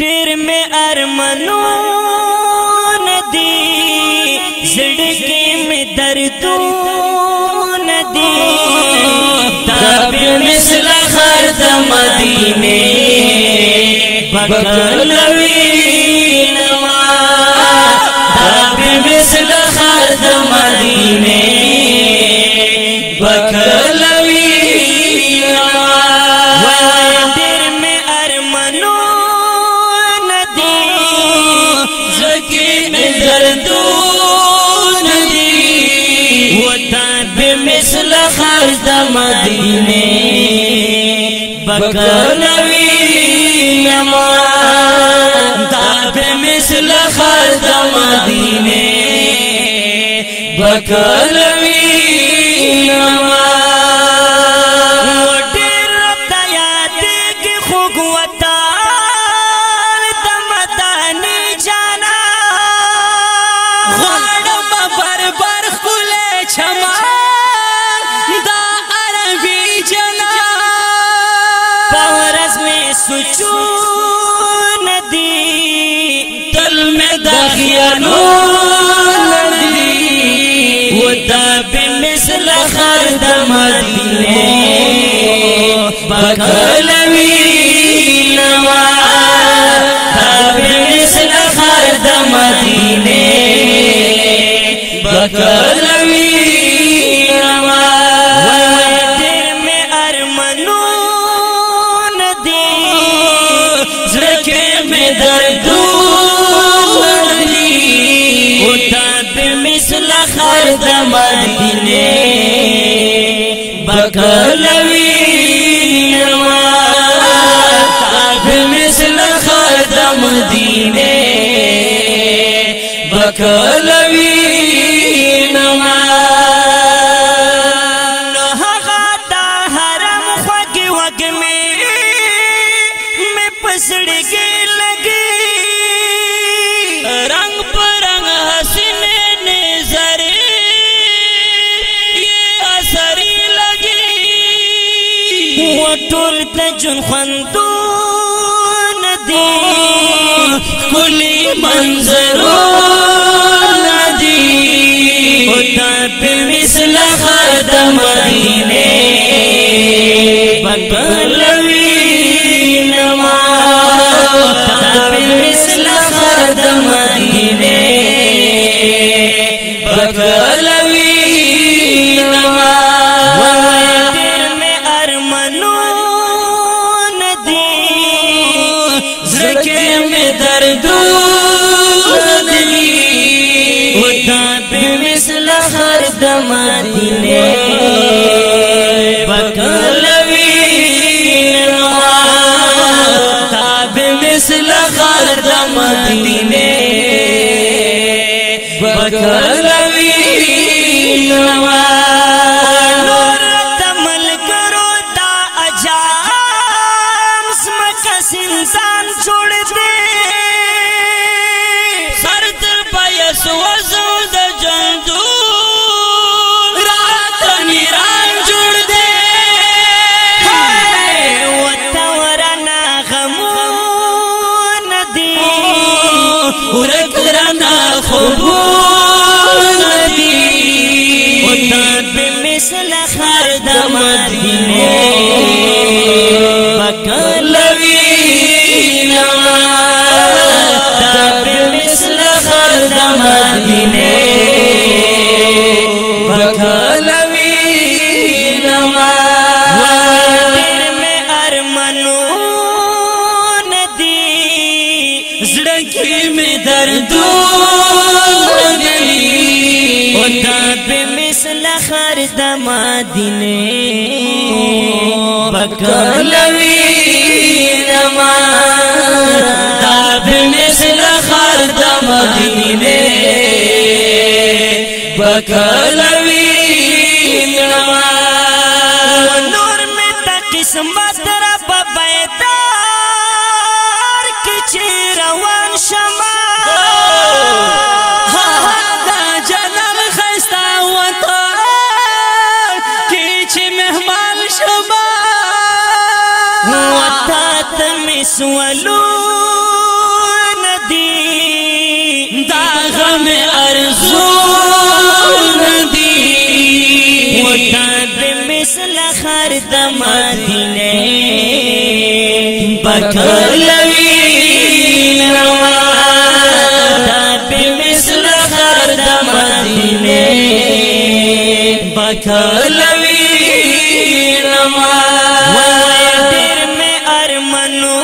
ډېر مې ارمانونه دي زړه کې مې دردونه دي دا به مثل خر د مدینه بکلوي نما دا به مثل خر د مدینه بکلوي مثل خر د مدینه بکلوي نما دا به مثل خر د مدینه بکلوي نما ډېر د یادګي خوږ وطن د مداني جانا غواړم بربر ښکلی چمن سوچون دی دل میں داخیانون دی ودا بمثل خر د مدینه بکلوي نما دا بمثل خر د مدینه بکلوي نما خر د مدینه بکلوي نما به مثل خر د مدینه بکلوي نما نو هغه د حرم خوږې وږمې مې په زړګي لګي رنگ پرنګ حسینې ټول د جون خوندونه دي ښکلي منظرونه دي او دا به مثل خر د مدینه بکلوي نما دا به مثل خر د مدینه بکلوي نما مثل خر د مدینه بکلوي نما دا به مثل خر د مدینه بکلوي نما نور د ملګرو دا اجام سمکه انسان جوړ دې سر تر پایه سوځو مثل خر د مدینه بکلوي نما دا مثل خر د مدینه بکلوي نما ډېر مې ارمانونه دي زړه کې مې دردونه دي او دا مثل خر د مدینه بکلوي نما دا به مثل خر د مدینه بکلوي نما نور مې د قسمت رب بیدار کې چې روان شمه سوالو بکلوی نما دا بمثل خر دا مدینه بکلوی نما دیر میں ارمنو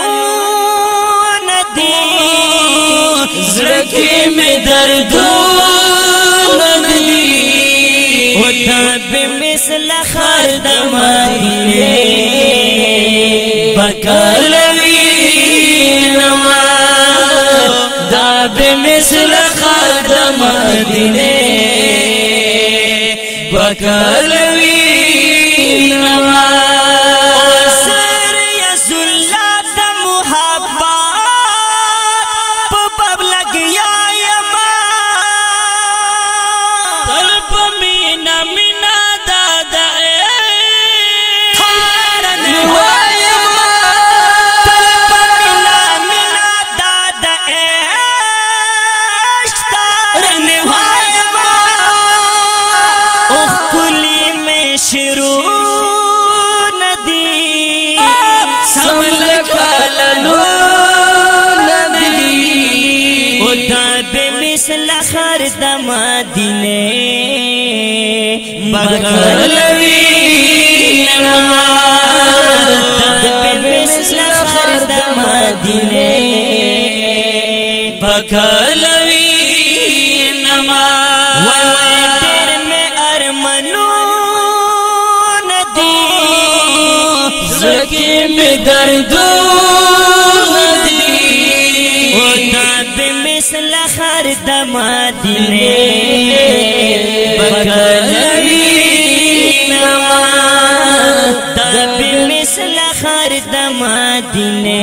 ندی زرکی میں دردو ندی و دا بمثل خر دا مدینه بکلوی نما دا بمثل خر دا مدینه بکلوی نما سر یسولlah دا محبت پب لگیا یما طلب مینا مینا دادا خارن وایما طلب مینا مینا دادا اشتارن وایما اخ کلی میں شروع سمل کالنو ندی اتا بمثل خر دا مدینه بکلوی نما اتا بمثل خر دا مدینه بکلوی نما ویدر میں ارمنو زکی میں دردو ندی و دا بمثل خر دا مدینه بکلوی نما دا بمثل خر دا مدینه